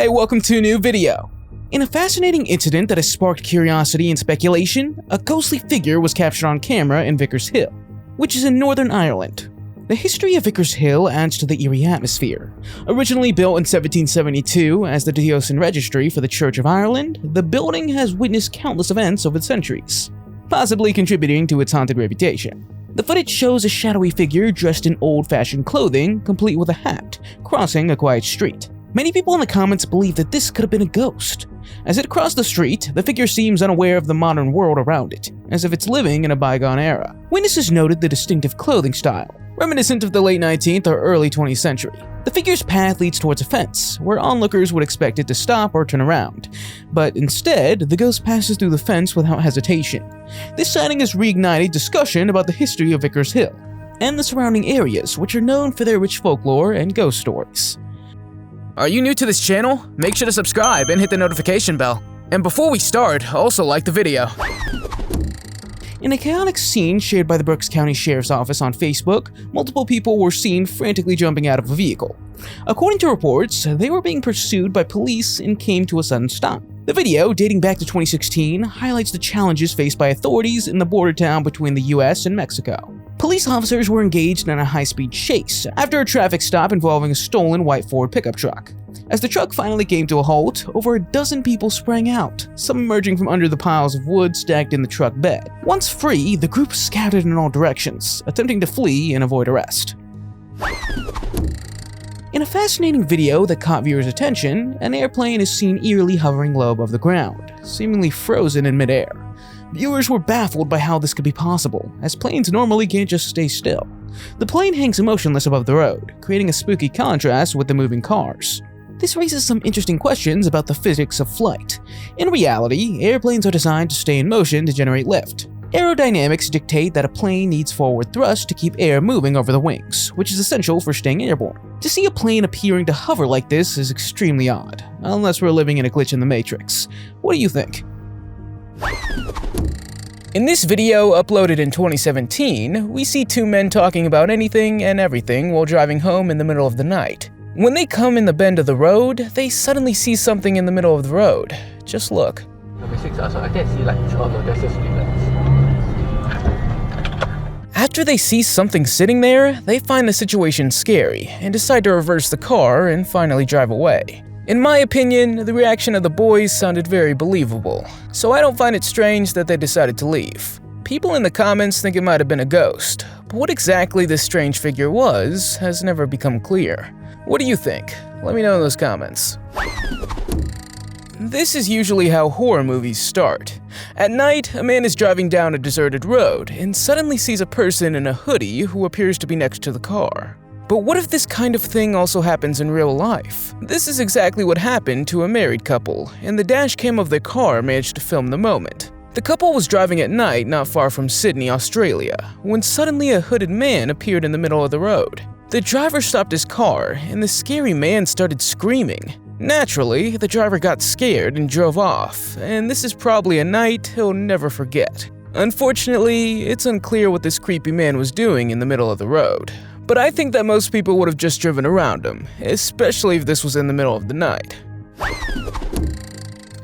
Hey, welcome to a new video. In a fascinating incident that has sparked curiosity and speculation, a ghostly figure was captured on camera in Vickers Hill, which is in Northern Ireland. The history of Vickers Hill adds to the eerie atmosphere. Originally built in 1772 as the diocesan registry for the Church of Ireland, the building has witnessed countless events over the centuries, possibly contributing to its haunted reputation. The footage shows a shadowy figure dressed in old-fashioned clothing, complete with a hat, crossing a quiet street. Many people in the comments believe that this could have been a ghost. As it crossed the street, the figure seems unaware of the modern world around it, as if it's living in a bygone era. Witnesses noted the distinctive clothing style, reminiscent of the late 19th or early 20th century. The figure's path leads towards a fence, where onlookers would expect it to stop or turn around. But instead, the ghost passes through the fence without hesitation. This sighting has reignited discussion about the history of Vickers Hill, and the surrounding areas, which are known for their rich folklore and ghost stories. Are you new to this channel? Make sure to subscribe and hit the notification bell. And before we start, also like the video. In a chaotic scene shared by the Berks County Sheriff's Office on Facebook, multiple people were seen frantically jumping out of a vehicle. According to reports, they were being pursued by police and came to a sudden stop. The video, dating back to 2016, highlights the challenges faced by authorities in the border town between the US and Mexico. Police officers were engaged in a high-speed chase after a traffic stop involving a stolen white Ford pickup truck. As the truck finally came to a halt, over a dozen people sprang out, some emerging from under the piles of wood stacked in the truck bed. Once free, the group scattered in all directions, attempting to flee and avoid arrest. In a fascinating video that caught viewers' attention, an airplane is seen eerily hovering low above the ground, seemingly frozen in midair. Viewers were baffled by how this could be possible, as planes normally can't just stay still. The plane hangs motionless above the road, creating a spooky contrast with the moving cars. This raises some interesting questions about the physics of flight. In reality, airplanes are designed to stay in motion to generate lift. Aerodynamics dictate that a plane needs forward thrust to keep air moving over the wings, which is essential for staying airborne. To see a plane appearing to hover like this is extremely odd, unless we're living in a glitch in the Matrix. What do you think? In this video, uploaded in 2017, we see two men talking about anything and everything while driving home in the middle of the night. When they come in the bend of the road, they suddenly see something in the middle of the road. Just look. After they see something sitting there, they find the situation scary and decide to reverse the car and finally drive away. In my opinion, the reaction of the boys sounded very believable, so I don't find it strange that they decided to leave. People in the comments think it might have been a ghost, but what exactly this strange figure was has never become clear. What do you think? Let me know in those comments. This is usually how horror movies start. At night, a man is driving down a deserted road and suddenly sees a person in a hoodie who appears to be next to the car. But what if this kind of thing also happens in real life? This is exactly what happened to a married couple, and the dashcam of their car managed to film the moment. The couple was driving at night not far from Sydney, Australia, when suddenly a hooded man appeared in the middle of the road. The driver stopped his car, and the scary man started screaming. Naturally, the driver got scared and drove off, and this is probably a night he'll never forget. Unfortunately, it's unclear what this creepy man was doing in the middle of the road, but I think that most people would have just driven around him, especially if this was in the middle of the night.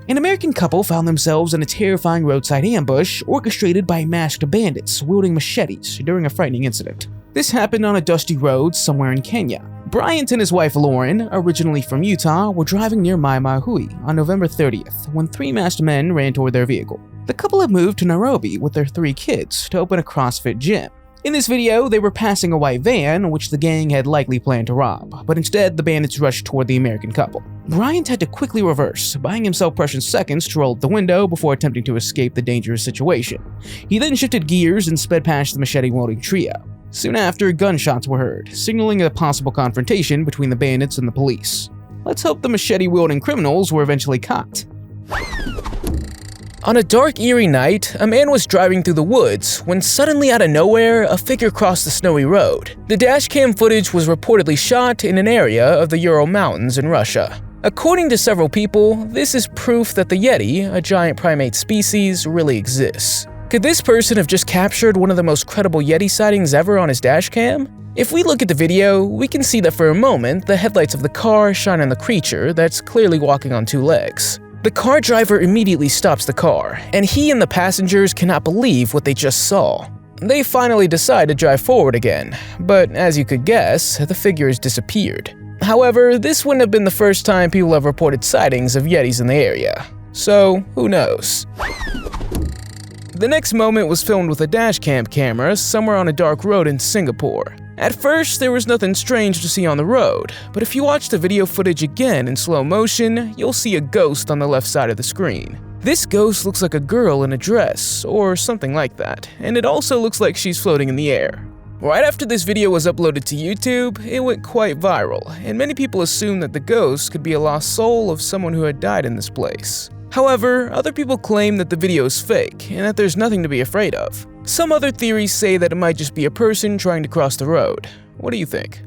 An American couple found themselves in a terrifying roadside ambush orchestrated by masked bandits wielding machetes during a frightening incident. This happened on a dusty road somewhere in Kenya. Bryant and his wife Lauren, originally from Utah, were driving near Mai-Mahui on November 30th when three masked men ran toward their vehicle. The couple had moved to Nairobi with their three kids to open a CrossFit gym. In this video, they were passing a white van, which the gang had likely planned to rob, but instead the bandits rushed toward the American couple. Bryant had to quickly reverse, buying himself precious seconds to roll out the window before attempting to escape the dangerous situation. He then shifted gears and sped past the machete-wielding trio. Soon after, gunshots were heard, signaling a possible confrontation between the bandits and the police. Let's hope the machete-wielding criminals were eventually caught. On a dark, eerie night, a man was driving through the woods when suddenly out of nowhere, a figure crossed the snowy road. The dashcam footage was reportedly shot in an area of the Ural Mountains in Russia. According to several people, this is proof that the yeti, a giant primate species, really exists. Could this person have just captured one of the most credible Yeti sightings ever on his dashcam? If we look at the video, we can see that for a moment, the headlights of the car shine on the creature that's clearly walking on two legs. The car driver immediately stops the car, and he and the passengers cannot believe what they just saw. They finally decide to drive forward again, but as you could guess, the figure has disappeared. However, this wouldn't have been the first time people have reported sightings of Yetis in the area, so who knows? The next moment was filmed with a dashcam camera somewhere on a dark road in Singapore. At first, there was nothing strange to see on the road, but if you watch the video footage again in slow motion, you'll see a ghost on the left side of the screen. This ghost looks like a girl in a dress, or something like that, and it also looks like she's floating in the air. Right after this video was uploaded to YouTube, it went quite viral, and many people assumed that the ghost could be a lost soul of someone who had died in this place. However, other people claim that the video is fake and that there's nothing to be afraid of. Some other theories say that it might just be a person trying to cross the road. What do you think?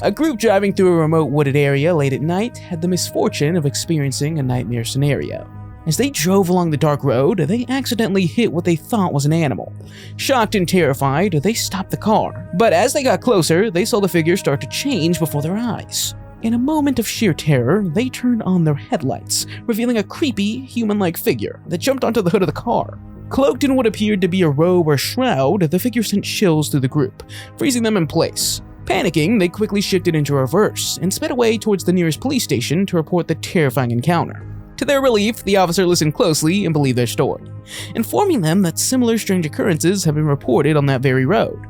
A group driving through a remote wooded area late at night had the misfortune of experiencing a nightmare scenario. As they drove along the dark road, they accidentally hit what they thought was an animal. Shocked and terrified, they stopped the car. But as they got closer, they saw the figure start to change before their eyes. In a moment of sheer terror, they turned on their headlights, revealing a creepy, human-like figure that jumped onto the hood of the car. Cloaked in what appeared to be a robe or shroud, the figure sent chills through the group, freezing them in place. Panicking, they quickly shifted into reverse and sped away towards the nearest police station to report the terrifying encounter. To their relief, the officer listened closely and believed their story, informing them that similar strange occurrences have been reported on that very road,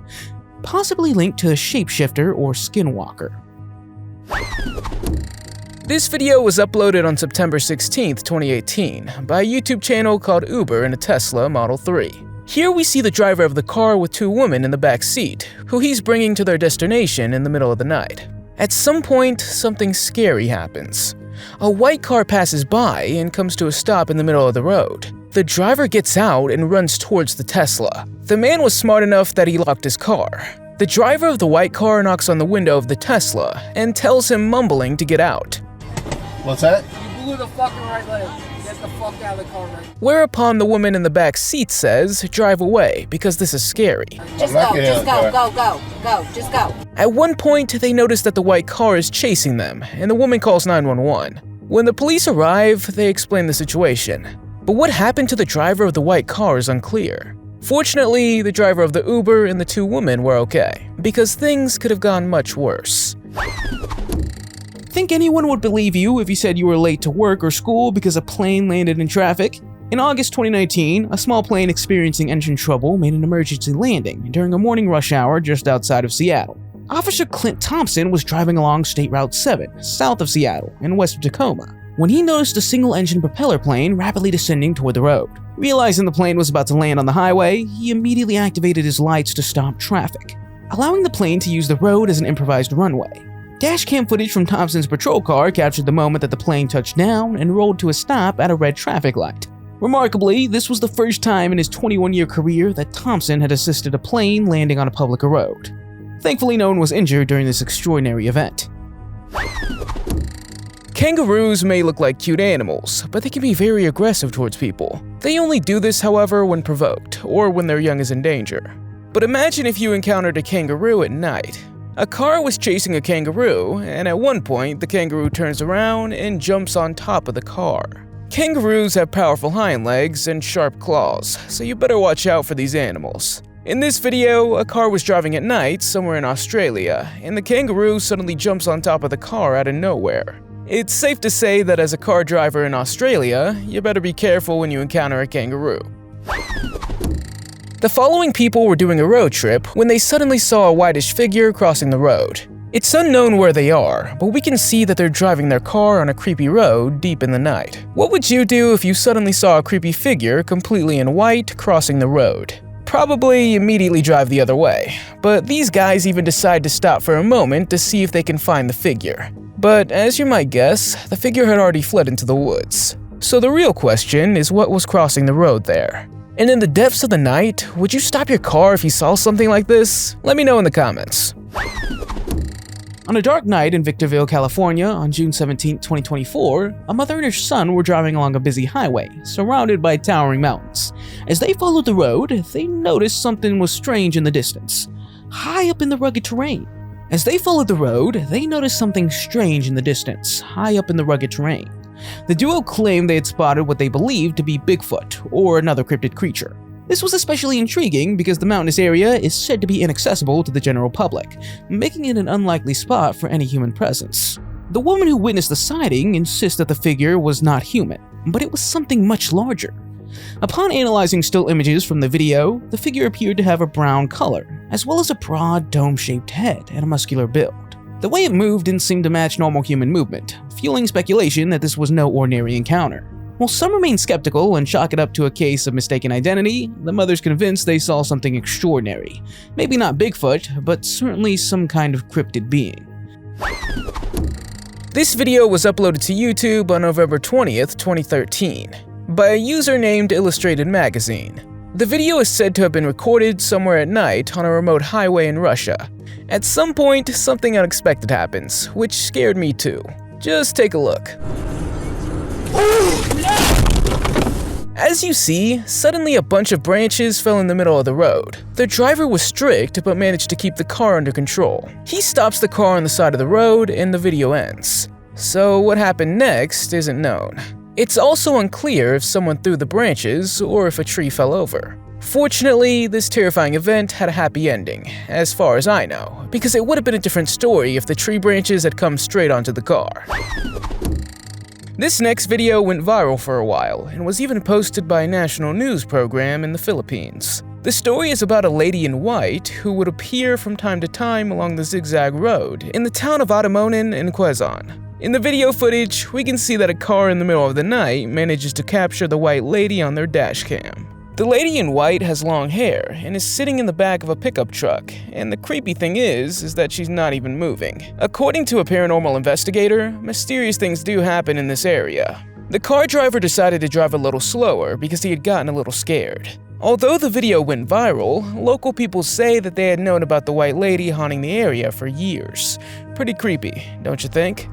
possibly linked to a shapeshifter or skinwalker. This video was uploaded on September 16, 2018, by a YouTube channel called Uber in a Tesla Model 3. Here we see the driver of the car with two women in the back seat, who he's bringing to their destination in the middle of the night. At some point, something scary happens. A white car passes by and comes to a stop in the middle of the road. The driver gets out and runs towards the Tesla. The man was smart enough that he locked his car. The driver of the white car knocks on the window of the Tesla and tells him, mumbling, to get out. What's that? You blew the fucking right leg. Get the fuck out of the car right now. Whereupon the woman in the back seat says, drive away, because this is scary. Just go, just go. At one point, they notice that the white car is chasing them, and the woman calls 911. When the police arrive, they explain the situation. But what happened to the driver of the white car is unclear. Fortunately, the driver of the Uber and the two women were okay, because things could have gone much worse. Think anyone would believe you if you said you were late to work or school because a plane landed in traffic? In August 2019, a small plane experiencing engine trouble made an emergency landing during a morning rush hour just outside of Seattle. Officer Clint Thompson was driving along State Route 7, south of Seattle and west of Tacoma, when he noticed a single-engine propeller plane rapidly descending toward the road. Realizing the plane was about to land on the highway, he immediately activated his lights to stop traffic, allowing the plane to use the road as an improvised runway. Dashcam footage from Thompson's patrol car captured the moment that the plane touched down and rolled to a stop at a red traffic light. Remarkably, this was the first time in his 21-year career that Thompson had assisted a plane landing on a public road. Thankfully, no one was injured during this extraordinary event. Kangaroos may look like cute animals, but they can be very aggressive towards people. They only do this, however, when provoked, or when their young is in danger. But imagine if you encountered a kangaroo at night. A car was chasing a kangaroo, and at one point, the kangaroo turns around and jumps on top of the car. Kangaroos have powerful hind legs and sharp claws, so you better watch out for these animals. In this video, a car was driving at night somewhere in Australia, and the kangaroo suddenly jumps on top of the car out of nowhere. It's safe to say that as a car driver in Australia, you better be careful when you encounter a kangaroo. The following people were doing a road trip when they suddenly saw a whitish figure crossing the road. It's unknown where they are, but we can see that they're driving their car on a creepy road deep in the night. What would you do if you suddenly saw a creepy figure completely in white crossing the road? Probably immediately drive the other way, but these guys even decide to stop for a moment to see if they can find the figure. But as you might guess, the figure had already fled into the woods. So the real question is what was crossing the road there? And in the depths of the night, would you stop your car if you saw something like this? Let me know in the comments. On a dark night in Victorville, California, on June 17, 2024, a mother and her son were driving along a busy highway, surrounded by towering mountains. As they followed the road, they noticed something was strange in the distance, high up in the rugged terrain. The duo claimed they had spotted what they believed to be Bigfoot, or another cryptid creature. This was especially intriguing because the mountainous area is said to be inaccessible to the general public, making it an unlikely spot for any human presence. The woman who witnessed the sighting insists that the figure was not human, but it was something much larger. Upon analyzing still images from the video, the figure appeared to have a brown color, as well as a broad dome-shaped head and a muscular build. The way it moved didn't seem to match normal human movement, fueling speculation that this was no ordinary encounter. While some remain skeptical and chalk it up to a case of mistaken identity, the mother's convinced they saw something extraordinary. Maybe not Bigfoot, but certainly some kind of cryptid being. This video was uploaded to YouTube on November 20th, 2013, by a user named Illustrated Magazine. The video is said to have been recorded somewhere at night on a remote highway in Russia. At some point, something unexpected happens, which scared me too. Just take a look. As you see, suddenly a bunch of branches fell in the middle of the road. The driver was strict but managed to keep the car under control. He stops the car on the side of the road and the video ends. So what happened next isn't known. It's also unclear if someone threw the branches or if a tree fell over. Fortunately, this terrifying event had a happy ending, as far as I know, because it would have been a different story if the tree branches had come straight onto the car. This next video went viral for a while and was even posted by a national news program in the Philippines. The story is about a lady in white who would appear from time to time along the zigzag road in the town of Atamonan in Quezon. In the video footage, we can see that a car in the middle of the night manages to capture the white lady on their dashcam. The lady in white has long hair and is sitting in the back of a pickup truck, and the creepy thing is that she's not even moving. According to a paranormal investigator, mysterious things do happen in this area. The car driver decided to drive a little slower because he had gotten a little scared. Although the video went viral, local people say that they had known about the white lady haunting the area for years. Pretty creepy, don't you think?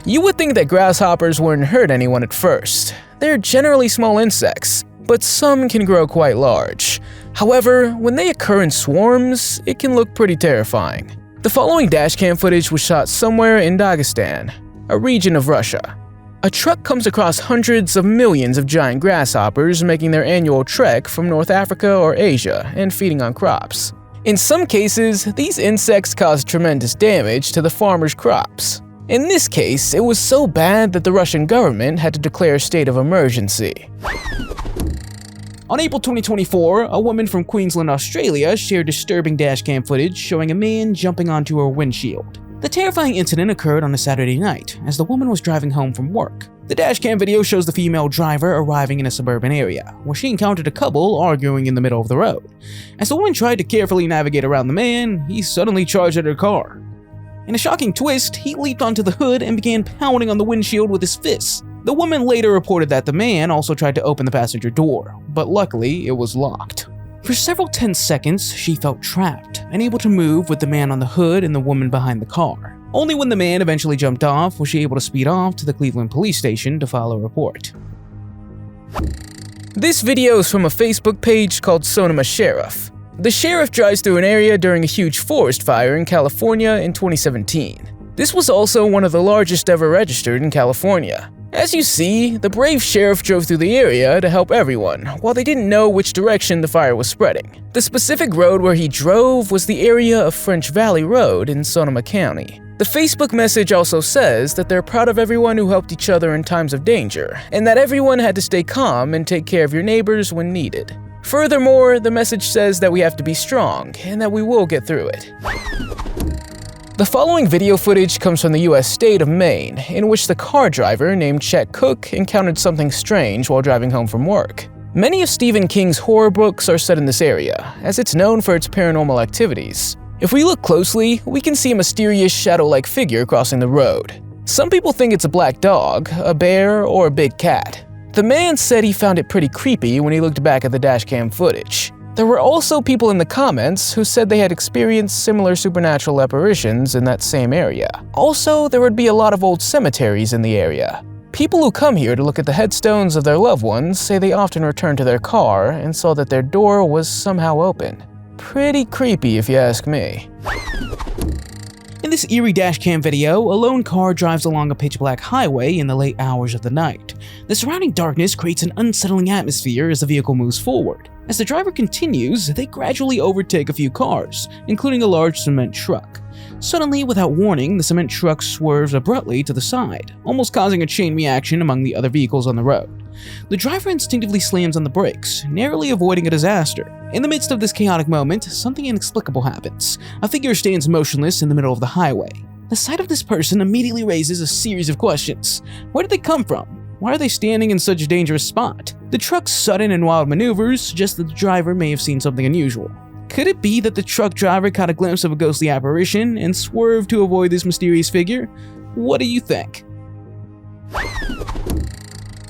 You would think that grasshoppers wouldn't hurt anyone at first. They're generally small insects, but some can grow quite large. However, when they occur in swarms, it can look pretty terrifying. The following dashcam footage was shot somewhere in Dagestan, a region of Russia. A truck comes across hundreds of millions of giant grasshoppers making their annual trek from North Africa or Asia and feeding on crops. In some cases, these insects cause tremendous damage to the farmers' crops. In this case, it was so bad that the Russian government had to declare a state of emergency. On April 2024, a woman from Queensland, Australia shared disturbing dashcam footage showing a man jumping onto her windshield. The terrifying incident occurred on a Saturday night as the woman was driving home from work. The dashcam video shows the female driver arriving in a suburban area, where she encountered a couple arguing in the middle of the road. As the woman tried to carefully navigate around the man, he suddenly charged at her car. In a shocking twist, he leaped onto the hood and began pounding on the windshield with his fists. The woman later reported that the man also tried to open the passenger door, but luckily it was locked. For several tense seconds, she felt trapped, unable to move with the man on the hood and the woman behind the car. Only when the man eventually jumped off was she able to speed off to the Cleveland police station to file a report. This video is from a Facebook page called Sonoma Sheriff. The sheriff drives through an area during a huge forest fire in California in 2017. This was also one of the largest ever registered in California. As you see, the brave sheriff drove through the area to help everyone, while they didn't know which direction the fire was spreading. The specific road where he drove was the area of French Valley Road in Sonoma County. The Facebook message also says that they're proud of everyone who helped each other in times of danger, and that everyone had to stay calm and take care of your neighbors when needed. Furthermore, the message says that we have to be strong, and that we will get through it. The following video footage comes from the US state of Maine, in which the car driver named Chet Cook encountered something strange while driving home from work. Many of Stephen King's horror books are set in this area, as it's known for its paranormal activities. If we look closely, we can see a mysterious shadow-like figure crossing the road. Some people think it's a black dog, a bear, or a big cat. The man said he found it pretty creepy when he looked back at the dashcam footage. There were also people in the comments who said they had experienced similar supernatural apparitions in that same area. Also, there would be a lot of old cemeteries in the area. People who come here to look at the headstones of their loved ones say they often return to their car and saw that their door was somehow open. Pretty creepy if you ask me. In this eerie dashcam video, a lone car drives along a pitch-black highway in the late hours of the night. The surrounding darkness creates an unsettling atmosphere as the vehicle moves forward. As the driver continues, they gradually overtake a few cars, including a large cement truck. Suddenly, without warning, the cement truck swerves abruptly to the side, almost causing a chain reaction among the other vehicles on the road. The driver instinctively slams on the brakes, narrowly avoiding a disaster. In the midst of this chaotic moment, something inexplicable happens. A figure stands motionless in the middle of the highway. The sight of this person immediately raises a series of questions. Where did they come from? Why are they standing in such a dangerous spot? The truck's sudden and wild maneuvers suggest that the driver may have seen something unusual. Could it be that the truck driver caught a glimpse of a ghostly apparition and swerved to avoid this mysterious figure? What do you think?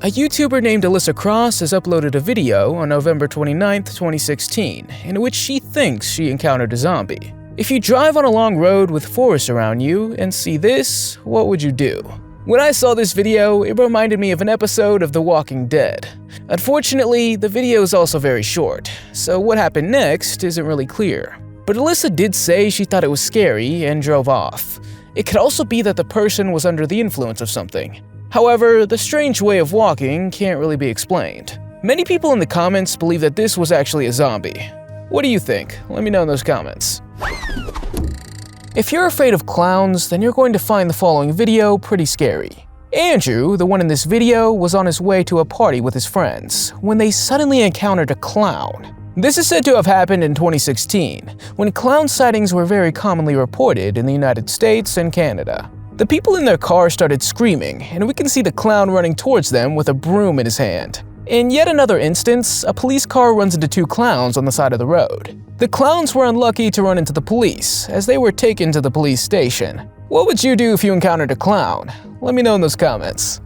A YouTuber named Alyssa Cross has uploaded a video on November 29, 2016, in which she thinks she encountered a zombie. If you drive on a long road with forests around you and see this, what would you do? When I saw this video, it reminded me of an episode of The Walking Dead. Unfortunately, the video is also very short, so what happened next isn't really clear. But Alyssa did say she thought it was scary and drove off. It could also be that the person was under the influence of something. However, the strange way of walking can't really be explained. Many people in the comments believe that this was actually a zombie. What do you think? Let me know in those comments. If you're afraid of clowns, then you're going to find the following video pretty scary. Andrew, the one in this video, was on his way to a party with his friends when they suddenly encountered a clown. This is said to have happened in 2016, when clown sightings were very commonly reported in the United States and Canada. The people in their car started screaming, and we can see the clown running towards them with a broom in his hand. In yet another instance, a police car runs into two clowns on the side of the road. The clowns were unlucky to run into the police, as they were taken to the police station. What would you do if you encountered a clown? Let me know in those comments.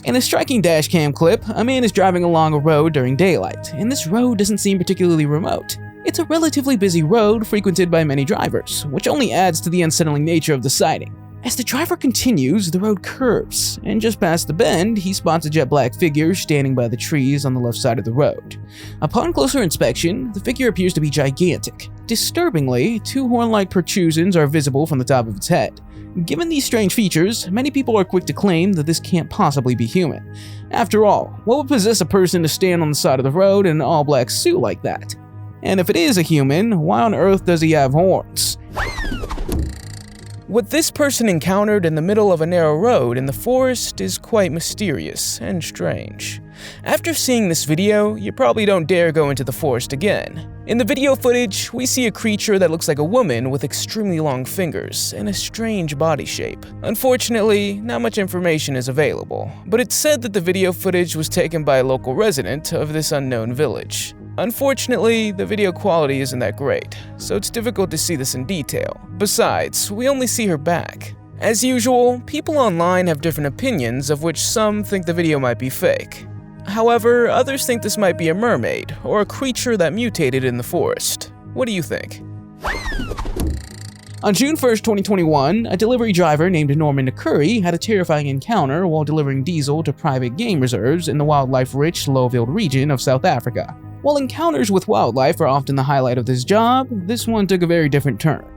In a striking dashcam clip, a man is driving along a road during daylight, and this road doesn't seem particularly remote. It's a relatively busy road frequented by many drivers, which only adds to the unsettling nature of the sighting. As the driver continues, the road curves, and just past the bend, he spots a jet black figure standing by the trees on the left side of the road. Upon closer inspection, the figure appears to be gigantic. Disturbingly, two horn-like protrusions are visible from the top of its head. Given these strange features, many people are quick to claim that this can't possibly be human. After all, what would possess a person to stand on the side of the road in an all-black suit like that? And if it is a human, why on earth does he have horns? What this person encountered in the middle of a narrow road in the forest is quite mysterious and strange. After seeing this video, you probably don't dare go into the forest again. In the video footage, we see a creature that looks like a woman with extremely long fingers and a strange body shape. Unfortunately, not much information is available, but it's said that the video footage was taken by a local resident of this unknown village. Unfortunately, the video quality isn't that great, so it's difficult to see this in detail. Besides, we only see her back. As usual, people online have different opinions, of which some think the video might be fake. However, others think this might be a mermaid, or a creature that mutated in the forest. What do you think? On June 1st, 2021, a delivery driver named Norman Curry had a terrifying encounter while delivering diesel to private game reserves in the wildlife-rich Lowveld region of South Africa. While encounters with wildlife are often the highlight of this job, this one took a very different turn.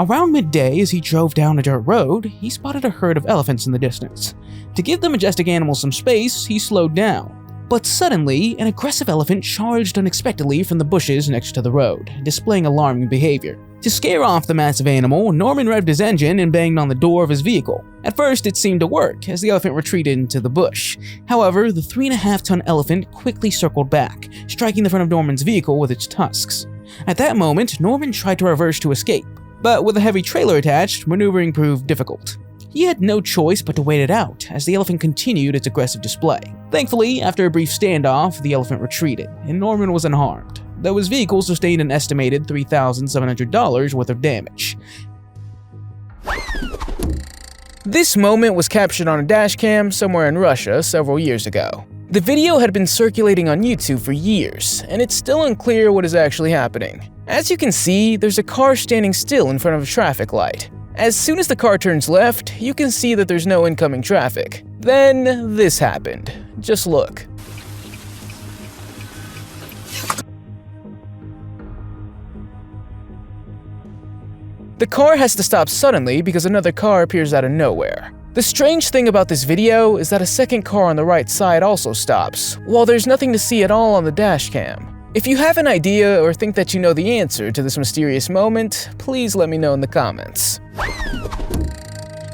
Around midday, as he drove down a dirt road, he spotted a herd of elephants in the distance. To give the majestic animals some space, he slowed down. But suddenly, an aggressive elephant charged unexpectedly from the bushes next to the road, displaying alarming behavior. To scare off the massive animal, Norman revved his engine and banged on the door of his vehicle. At first, it seemed to work, as the elephant retreated into the bush. However, the 3.5-ton elephant quickly circled back, striking the front of Norman's vehicle with its tusks. At that moment, Norman tried to reverse to escape, but with a heavy trailer attached, maneuvering proved difficult. He had no choice but to wait it out, as the elephant continued its aggressive display. Thankfully, after a brief standoff, the elephant retreated, and Norman was unharmed, though his vehicle sustained an estimated $3,700 worth of damage. This moment was captured on a dashcam somewhere in Russia several years ago. The video had been circulating on YouTube for years, and it's still unclear what is actually happening. As you can see, there's a car standing still in front of a traffic light. As soon as the car turns left, you can see that there's no incoming traffic. Then this happened. Just look. The car has to stop suddenly because another car appears out of nowhere. The strange thing about this video is that a second car on the right side also stops, while there's nothing to see at all on the dashcam. If you have an idea or think that you know the answer to this mysterious moment, please let me know in the comments.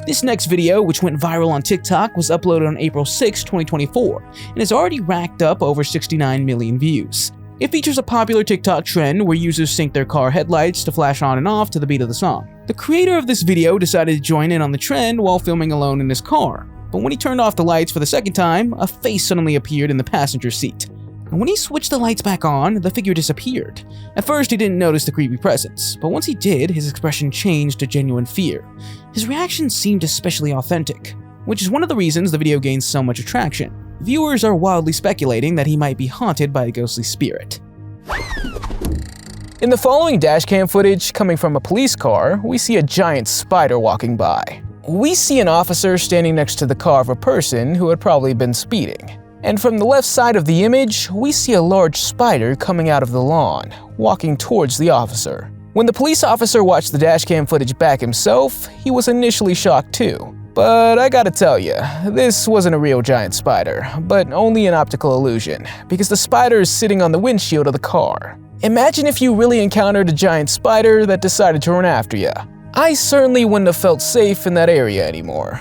This next video, which went viral on TikTok, was uploaded on April 6, 2024, and has already racked up over 69 million views. It features a popular TikTok trend where users sync their car headlights to flash on and off to the beat of the song. The creator of this video decided to join in on the trend while filming alone in his car, but when he turned off the lights for the second time, a face suddenly appeared in the passenger seat. And when he switched the lights back on, the figure disappeared. At first, he didn't notice the creepy presence, but once he did, his expression changed to genuine fear. His reaction seemed especially authentic, which is one of the reasons the video gains so much attraction. Viewers are wildly speculating that he might be haunted by a ghostly spirit. In the following dashcam footage coming from a police car, we see a giant spider walking by. We see an officer standing next to the car of a person who had probably been speeding. And from the left side of the image, we see a large spider coming out of the lawn, walking towards the officer. When the police officer watched the dashcam footage back himself, he was initially shocked too. But I gotta tell you, this wasn't a real giant spider, but only an optical illusion, because the spider is sitting on the windshield of the car. Imagine if you really encountered a giant spider that decided to run after you. I certainly wouldn't have felt safe in that area anymore.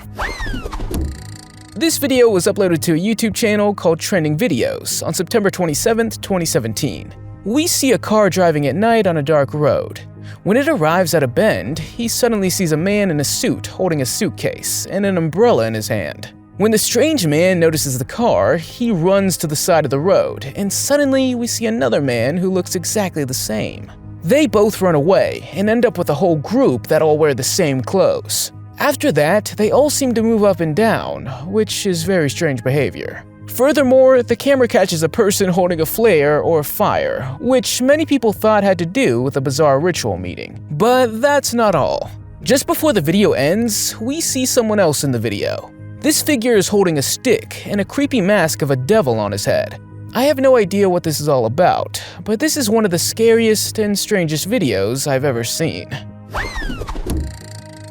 This video was uploaded to a YouTube channel called Trending Videos on September 27th, 2017. We see a car driving at night on a dark road. When it arrives at a bend, he suddenly sees a man in a suit holding a suitcase and an umbrella in his hand. When the strange man notices the car, he runs to the side of the road, and suddenly we see another man who looks exactly the same. They both run away and end up with a whole group that all wear the same clothes. After that, they all seem to move up and down, which is very strange behavior. Furthermore, the camera catches a person holding a flare or fire, which many people thought had to do with a bizarre ritual meeting. But that's not all. Just before the video ends, we see someone else in the video. This figure is holding a stick and a creepy mask of a devil on his head. I have no idea what this is all about, but this is one of the scariest and strangest videos I've ever seen.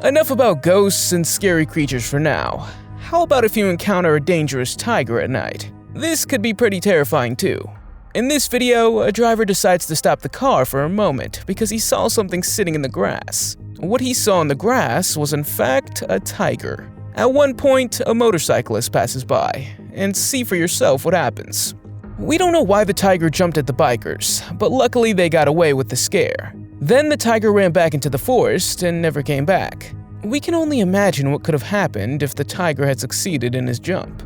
Enough about ghosts and scary creatures for now. How about if you encounter a dangerous tiger at night? This could be pretty terrifying too. In this video, a driver decides to stop the car for a moment because he saw something sitting in the grass. What he saw in the grass was in fact a tiger. At one point, a motorcyclist passes by, and see for yourself what happens. We don't know why the tiger jumped at the bikers, but luckily they got away with the scare. Then the tiger ran back into the forest and never came back. We can only imagine what could have happened if the tiger had succeeded in his jump.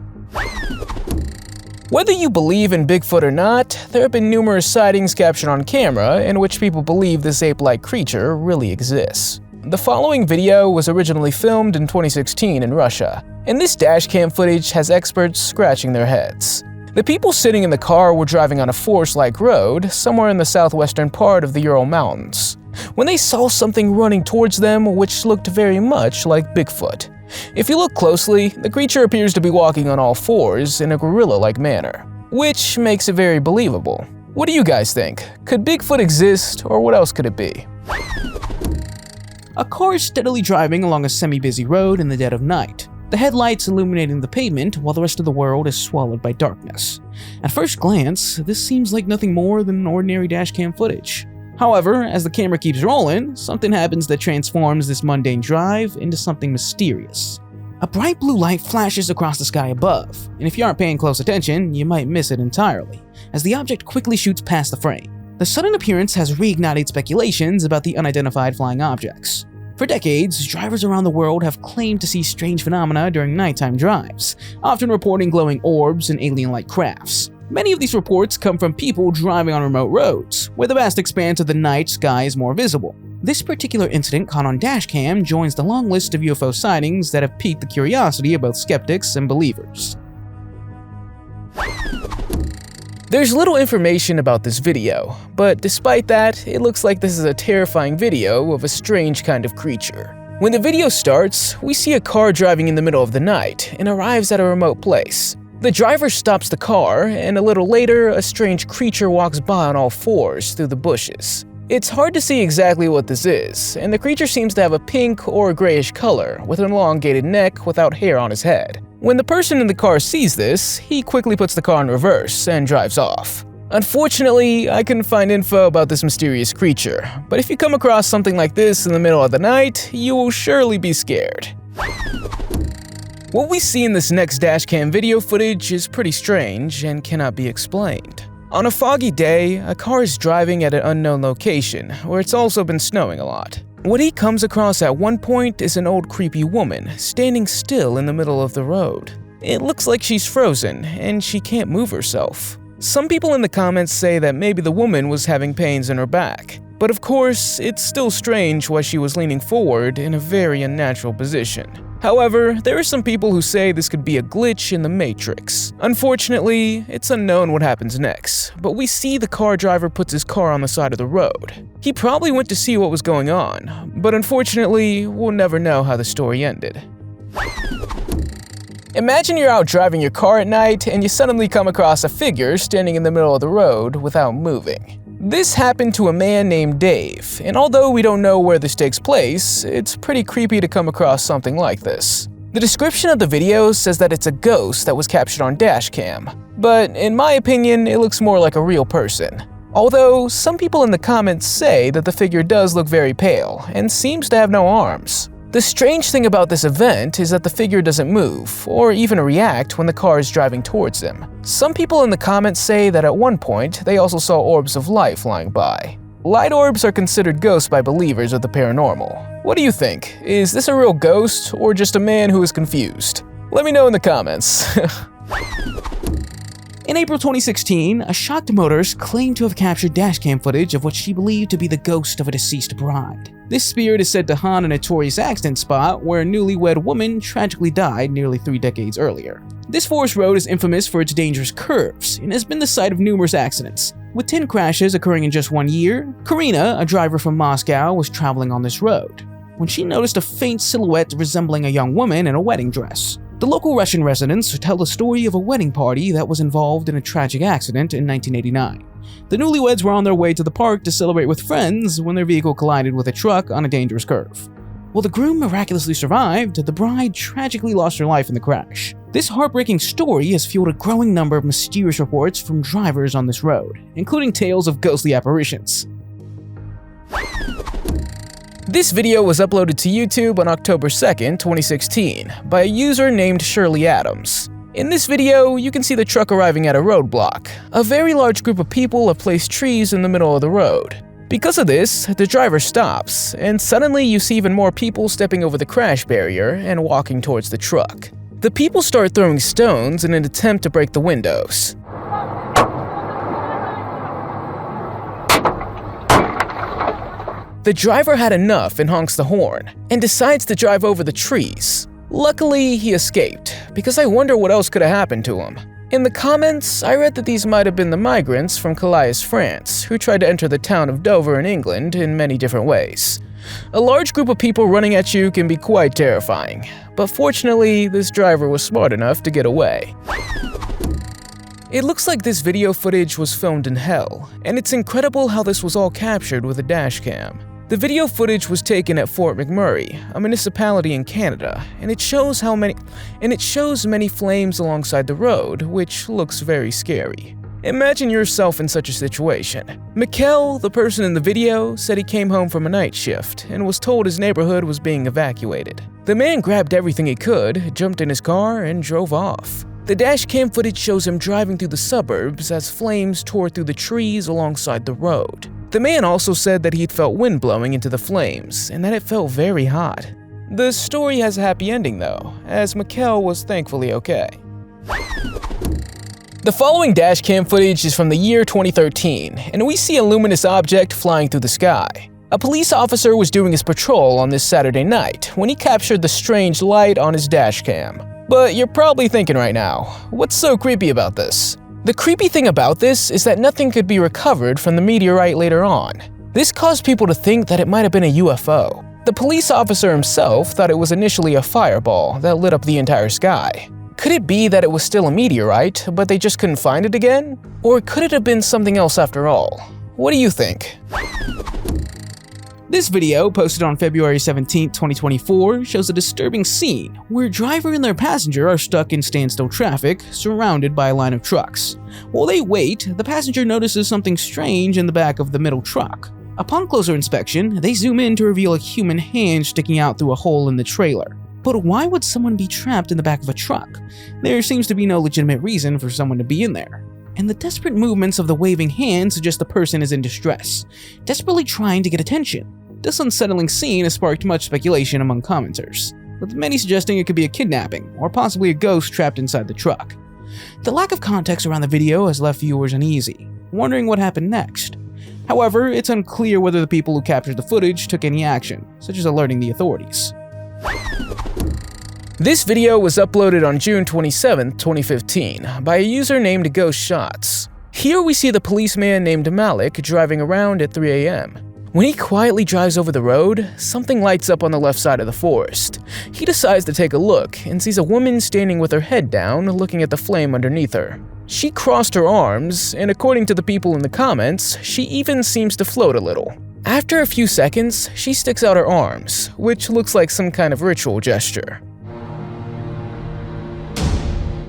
Whether you believe in Bigfoot or not, there have been numerous sightings captured on camera in which people believe this ape-like creature really exists. The following video was originally filmed in 2016 in Russia, and this dashcam footage has experts scratching their heads. The people sitting in the car were driving on a forest-like road somewhere in the southwestern part of the Ural Mountains, when they saw something running towards them which looked very much like Bigfoot. If you look closely, the creature appears to be walking on all fours in a gorilla-like manner, which makes it very believable. What do you guys think? Could Bigfoot exist, or what else could it be? A car is steadily driving along a semi-busy road in the dead of night, the headlights illuminating the pavement while the rest of the world is swallowed by darkness. At first glance, this seems like nothing more than ordinary dashcam footage. However, as the camera keeps rolling, something happens that transforms this mundane drive into something mysterious. A bright blue light flashes across the sky above, and if you aren't paying close attention, you might miss it entirely, as the object quickly shoots past the frame. The sudden appearance has reignited speculations about the unidentified flying objects. For decades, drivers around the world have claimed to see strange phenomena during nighttime drives, often reporting glowing orbs and alien-like crafts. Many of these reports come from people driving on remote roads, where the vast expanse of the night sky is more visible. This particular incident caught on dashcam joins the long list of UFO sightings that have piqued the curiosity of both skeptics and believers. There's little information about this video, but despite that, it looks like this is a terrifying video of a strange kind of creature. When the video starts, we see a car driving in the middle of the night and arrives at a remote place. The driver stops the car, and a little later, a strange creature walks by on all fours through the bushes. It's hard to see exactly what this is, and the creature seems to have a pink or grayish color with an elongated neck without hair on his head. When the person in the car sees this, he quickly puts the car in reverse and drives off. Unfortunately, I couldn't find info about this mysterious creature, but if you come across something like this in the middle of the night, you will surely be scared. What we see in this next dashcam video footage is pretty strange and cannot be explained. On a foggy day, a car is driving at an unknown location where it's also been snowing a lot. What he comes across at one point is an old creepy woman standing still in the middle of the road. It looks like she's frozen and she can't move herself. Some people in the comments say that maybe the woman was having pains in her back, but of course, it's still strange why she was leaning forward in a very unnatural position. However, there are some people who say this could be a glitch in the Matrix. Unfortunately, it's unknown what happens next, but we see the car driver puts his car on the side of the road. He probably went to see what was going on, but unfortunately, we'll never know how the story ended. Imagine you're out driving your car at night and you suddenly come across a figure standing in the middle of the road without moving. This happened to a man named Dave, and although we don't know where this takes place, it's pretty creepy to come across something like this. The description of the video says that it's a ghost that was captured on Dashcam, but in my opinion, it looks more like a real person. Although, some people in the comments say that the figure does look very pale and seems to have no arms. The strange thing about this event is that the figure doesn't move, or even react when the car is driving towards him. Some people in the comments say that at one point, they also saw orbs of light flying by. Light orbs are considered ghosts by believers of the paranormal. What do you think? Is this a real ghost, or just a man who is confused? Let me know in the comments. In April 2016, a shocked motorist claimed to have captured dashcam footage of what she believed to be the ghost of a deceased bride. This spirit is said to haunt a notorious accident spot where a newlywed woman tragically died nearly 3 decades earlier. This forest road is infamous for its dangerous curves and has been the site of numerous accidents. With 10 crashes occurring in just 1 year, Karina, a driver from Moscow, was traveling on this road when she noticed a faint silhouette resembling a young woman in a wedding dress. The local Russian residents tell the story of a wedding party that was involved in a tragic accident in 1989. The newlyweds were on their way to the park to celebrate with friends when their vehicle collided with a truck on a dangerous curve. While the groom miraculously survived, the bride tragically lost her life in the crash. This heartbreaking story has fueled a growing number of mysterious reports from drivers on this road, including tales of ghostly apparitions. This video was uploaded to YouTube on October 2nd, 2016, by a user named Shirley Adams. In this video, you can see the truck arriving at a roadblock. A very large group of people have placed trees in the middle of the road. Because of this, the driver stops, and suddenly you see even more people stepping over the crash barrier and walking towards the truck. The people start throwing stones in an attempt to break the windows. The driver had enough and honks the horn, and decides to drive over the trees. Luckily, he escaped, because I wonder what else could have happened to him. In the comments, I read that these might have been the migrants from Calais, France, who tried to enter the town of Dover in England in many different ways. A large group of people running at you can be quite terrifying, but fortunately, this driver was smart enough to get away. It looks like this video footage was filmed in hell, and it's incredible how this was all captured with a dashcam. The video footage was taken at Fort McMurray, a municipality in Canada, and it shows many flames alongside the road, which looks very scary. Imagine yourself in such a situation. Mikkel, the person in the video, said he came home from a night shift and was told his neighborhood was being evacuated. The man grabbed everything he could, jumped in his car, and drove off. The dashcam footage shows him driving through the suburbs as flames tore through the trees alongside the road. The man also said that he'd felt wind blowing into the flames and that it felt very hot. The story has a happy ending though, as Mikkel was thankfully okay. The following dashcam footage is from the year 2013, and we see a luminous object flying through the sky. A police officer was doing his patrol on this Saturday night when he captured the strange light on his dashcam. But you're probably thinking right now, what's so creepy about this? The creepy thing about this is that nothing could be recovered from the meteorite later on. This caused people to think that it might have been a UFO. The police officer himself thought it was initially a fireball that lit up the entire sky. Could it be that it was still a meteorite, but they just couldn't find it again? Or could it have been something else after all? What do you think? This video, posted on February 17, 2024, shows a disturbing scene where a driver and their passenger are stuck in standstill traffic, surrounded by a line of trucks. While they wait, the passenger notices something strange in the back of the middle truck. Upon closer inspection, they zoom in to reveal a human hand sticking out through a hole in the trailer. But why would someone be trapped in the back of a truck? There seems to be no legitimate reason for someone to be in there. And the desperate movements of the waving hand suggest the person is in distress, desperately trying to get attention. This unsettling scene has sparked much speculation among commenters, with many suggesting it could be a kidnapping or possibly a ghost trapped inside the truck. The lack of context around the video has left viewers uneasy, wondering what happened next. However, it's unclear whether the people who captured the footage took any action, such as alerting the authorities. This video was uploaded on June 27, 2015 by a user named Ghost Shots. Here we see the policeman named Malik driving around at 3 a.m. When he quietly drives over the road, something lights up on the left side of the forest. He decides to take a look and sees a woman standing with her head down, looking at the flame underneath her. She crossed her arms, and according to the people in the comments, she even seems to float a little. After a few seconds, she sticks out her arms, which looks like some kind of ritual gesture.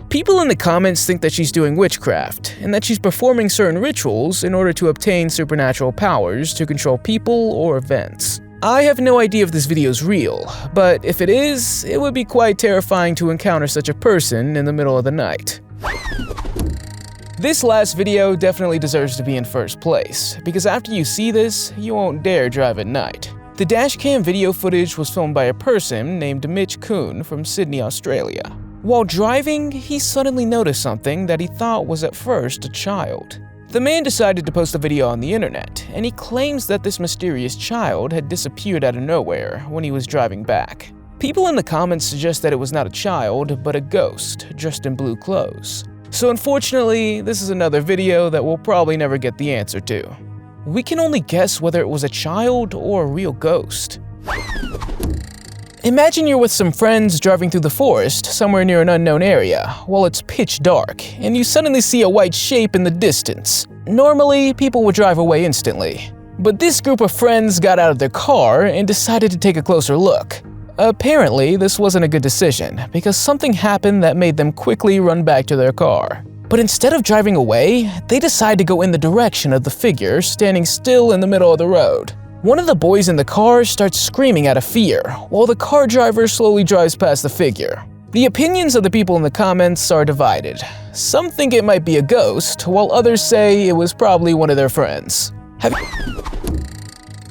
People in the comments think that she's doing witchcraft, and that she's performing certain rituals in order to obtain supernatural powers to control people or events. I have no idea if this video is real, but if it is, it would be quite terrifying to encounter such a person in the middle of the night. This last video definitely deserves to be in first place, because after you see this, you won't dare drive at night. The dashcam video footage was filmed by a person named Mitch Kuhn from Sydney, Australia. While driving, he suddenly noticed something that he thought was at first a child. The man decided to post the video on the internet, and he claims that this mysterious child had disappeared out of nowhere when he was driving back. People in the comments suggest that it was not a child, but a ghost, dressed in blue clothes. So unfortunately, this is another video that we'll probably never get the answer to. We can only guess whether it was a child or a real ghost. Imagine you're with some friends driving through the forest somewhere near an unknown area while it's pitch dark, and you suddenly see a white shape in the distance. Normally, people would drive away instantly. But this group of friends got out of their car and decided to take a closer look. Apparently, this wasn't a good decision because something happened that made them quickly run back to their car. But instead of driving away, they decide to go in the direction of the figure standing still in the middle of the road. One of the boys in the car starts screaming out of fear, while the car driver slowly drives past the figure. The opinions of the people in the comments are divided. Some think it might be a ghost, while others say it was probably one of their friends.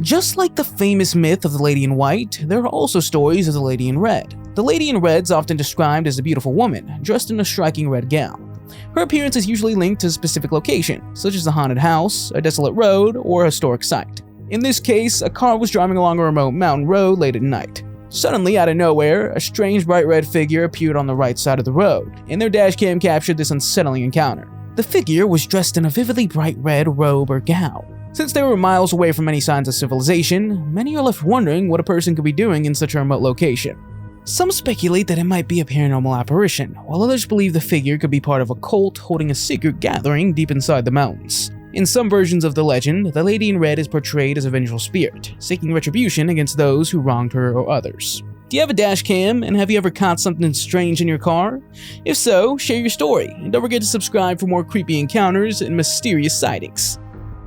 Just like the famous myth of the Lady in White, there are also stories of the Lady in Red. The Lady in Red is often described as a beautiful woman, dressed in a striking red gown. Her appearance is usually linked to a specific location, such as a haunted house, a desolate road, or a historic site. In this case, a car was driving along a remote mountain road late at night. Suddenly, out of nowhere, a strange bright red figure appeared on the right side of the road, and their dashcam captured this unsettling encounter. The figure was dressed in a vividly bright red robe or gown. Since they were miles away from any signs of civilization, many are left wondering what a person could be doing in such a remote location. Some speculate that it might be a paranormal apparition, while others believe the figure could be part of a cult holding a secret gathering deep inside the mountains. In some versions of the legend, the Lady in Red is portrayed as a vengeful spirit, seeking retribution against those who wronged her or others. Do you have a dash cam, and have you ever caught something strange in your car? If so, share your story, and don't forget to subscribe for more creepy encounters and mysterious sightings.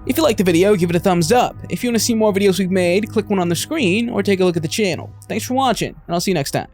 If you liked the video, give it a thumbs up. If you want to see more videos we've made, click one on the screen or take a look at the channel. Thanks for watching, and I'll see you next time.